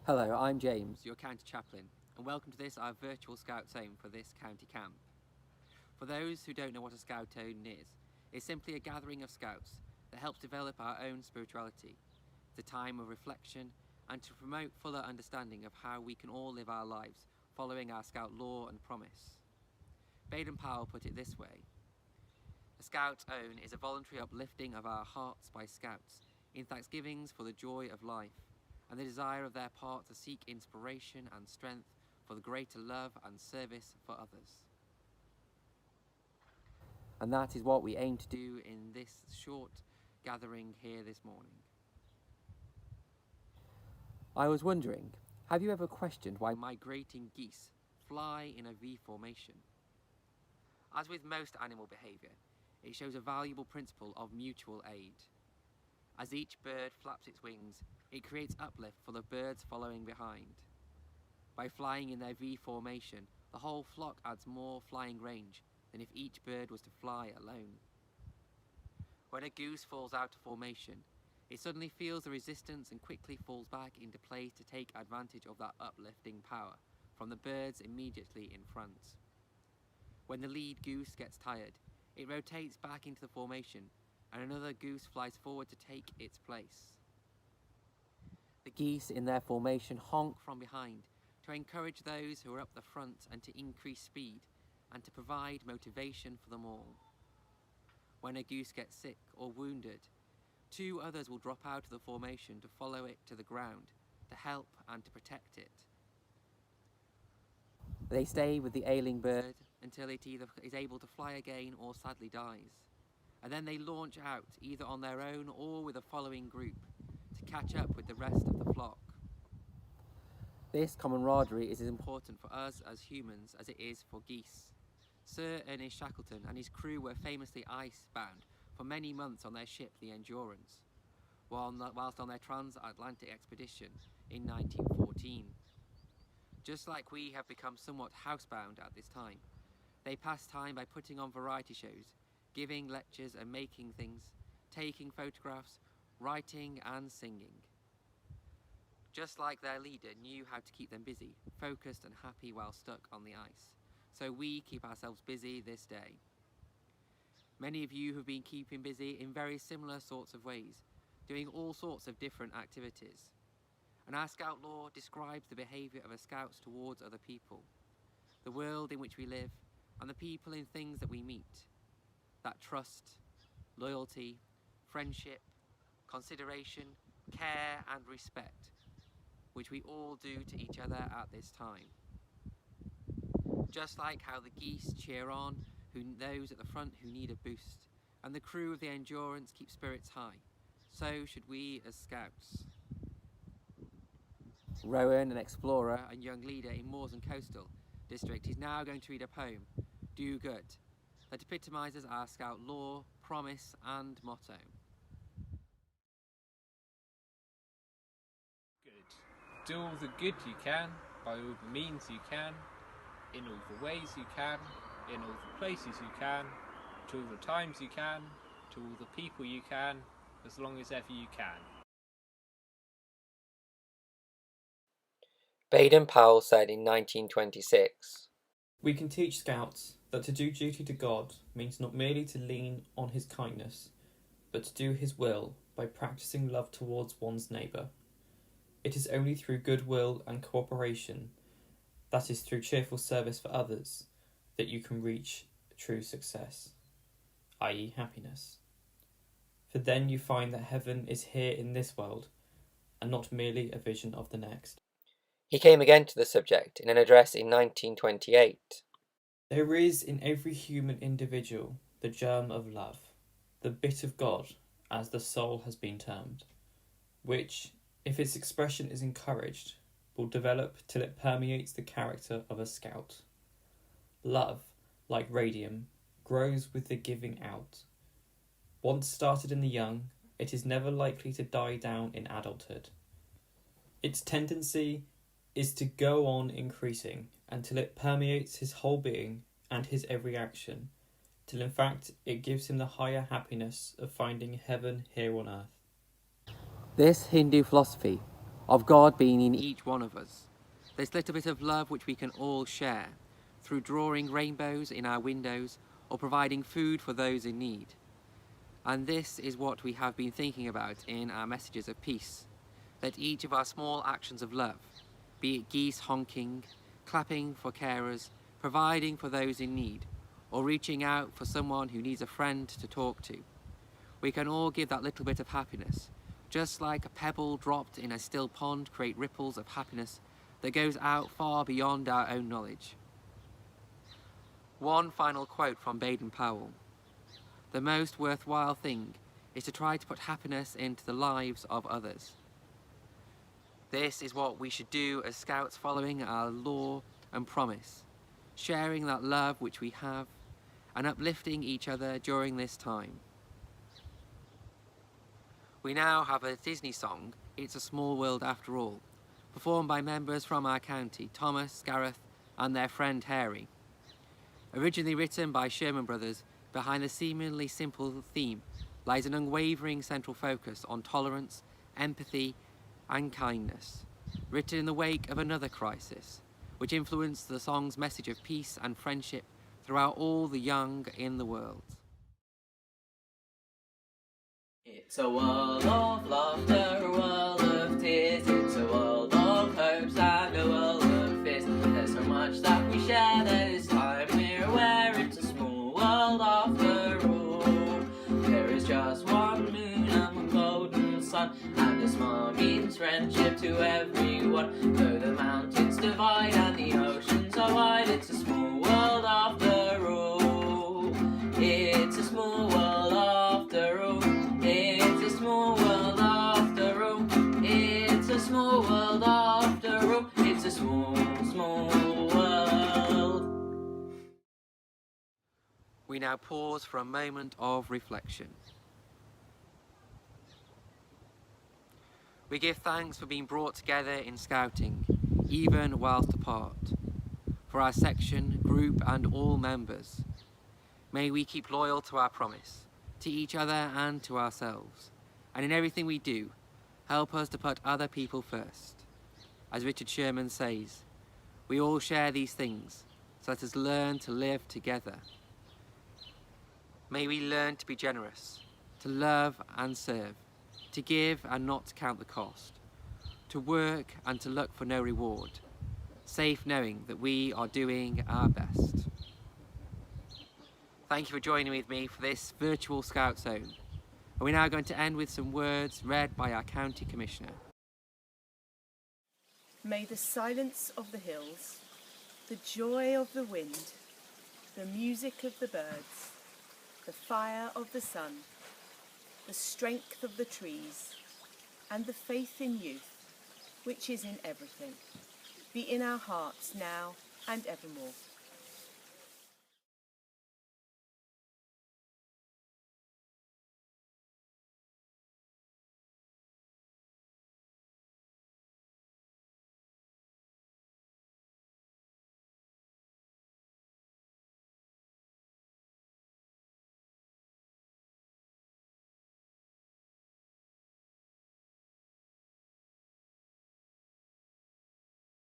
Hello, I'm James, your county chaplain, and welcome to our virtual Scout Zone for this county camp. For those who don't know what a Scout Zone is, it's simply a gathering of scouts that helps develop our own spirituality. It's a time of reflection and to promote fuller understanding of how we can all live our lives following our Scout law and promise. Baden-Powell put it this way: a Scout Own is a voluntary uplifting of our hearts by Scouts in thanksgivings for the joy of life, and the desire of their part to seek inspiration and strength for the greater love and service for others. And that is what we aim to do in this short gathering here this morning. I was wondering, have you ever questioned why migrating geese fly in a V formation? As with most animal behaviour, it shows a valuable principle of mutual aid. As each bird flaps its wings, it creates uplift for the birds following behind. By flying in their V formation, the whole flock adds more flying range than if each bird was to fly alone. When a goose falls out of formation, it suddenly feels the resistance and quickly falls back into place to take advantage of that uplifting power from the birds immediately in front. When the lead goose gets tired, it rotates back into the formation and another goose flies forward to take its place. The geese in their formation honk from behind to encourage those who are up the front and to increase speed and to provide motivation for them all. When a goose gets sick or wounded, two others will drop out of the formation to follow it to the ground, to help and to protect it. They stay with the ailing bird until it either is able to fly again or sadly dies. And then they launch out, either on their own or with a following group, to catch up with the rest of the flock. This camaraderie is as important for us as humans as it is for geese. Sir Ernest Shackleton and his crew were famously icebound for many months on their ship, the Endurance, whilst on their transatlantic expedition in 1914. Just like we have become somewhat housebound at this time, they pass time by putting on variety shows, giving lectures and making things, taking photographs, writing and singing. Just like their leader knew how to keep them busy, focused and happy while stuck on the ice, so we keep ourselves busy this day. Many of you have been keeping busy in very similar sorts of ways, doing all sorts of different activities. And our Scout law describes the behaviour of a Scout towards other people, the world in which we live, and the people and things that we meet. That trust, loyalty, friendship, consideration, care and respect, which we all do to each other at this time. Just like how the geese cheer on those at the front who need a boost, and the crew of the Endurance keep spirits high, so should we as Scouts. Rowan, an explorer and young leader in Moors and Coastal District, is now going to read a poem, Do Good, that epitomises our Scout law, promise and motto. Good. Do all the good you can, by all the means you can, in all the ways you can, in all the places you can, to all the times you can, to all the people you can, as long as ever you can. Baden-Powell said in 1926. We can teach Scouts that to do duty to God means not merely to lean on his kindness, but to do his will by practicing love towards one's neighbour. It is only through goodwill and cooperation, that is through cheerful service for others, that you can reach true success, i.e. happiness. For then you find that heaven is here in this world, and not merely a vision of the next. He came again to the subject in an address in 1928. There is in every human individual the germ of love, the bit of God, as the soul has been termed, which, if its expression is encouraged, will develop till it permeates the character of a Scout. Love, like radium, grows with the giving out. Once started in the young, it is never likely to die down in adulthood. Its tendency is to go on increasing until it permeates his whole being and his every action, till in fact it gives him the higher happiness of finding heaven here on earth. This Hindu philosophy of God being in each one of us. This little bit of love which we can all share through drawing rainbows in our windows or providing food for those in need. And this is what we have been thinking about in our messages of peace, that each of our small actions of love, be it geese honking, clapping for carers, providing for those in need, or reaching out for someone who needs a friend to talk to, we can all give that little bit of happiness, just like a pebble dropped in a still pond create ripples of happiness that goes out far beyond our own knowledge. One final quote from Baden-Powell. The most worthwhile thing is to try to put happiness into the lives of others. This is what we should do as Scouts following our law and promise, sharing that love which we have and uplifting each other during this time. We now have a Disney song, It's a Small World After All, performed by members from our county, Thomas, Gareth and their friend Harry. Originally written by Sherman Brothers, behind the seemingly simple theme lies an unwavering central focus on tolerance, empathy and kindness, written in the wake of another crisis, which influenced the song's message of peace and friendship throughout all the young in the world. It's a world of laughter, a world of tears, it's a world of hopes and a world of fears. There's so much that we share, there is time we're aware, it's a small world after all. There is just one moon and one golden sun, and a smile means friendship to everyone. Though the mountains divide and the oceans are wide, it's a small world after all. It's a small world after all. It's a small world after all. It's a small world after all. It's a small, small world. We now pause for a moment of reflection. We give thanks for being brought together in Scouting, even whilst apart, for our section, group and all members. May we keep loyal to our promise, to each other and to ourselves, and in everything we do, help us to put other people first. As Richard Sherman says, we all share these things, so let us learn to live together. May we learn to be generous, to love and serve, to give and not to count the cost, to work and to look for no reward, safe knowing that we are doing our best. Thank you for joining with me for this virtual Scout Zone. And we're now going to end with some words read by our County Commissioner. May the silence of the hills, the joy of the wind, the music of the birds, the fire of the sun, the strength of the trees, and the faith in youth, which is in everything, be in our hearts now and evermore.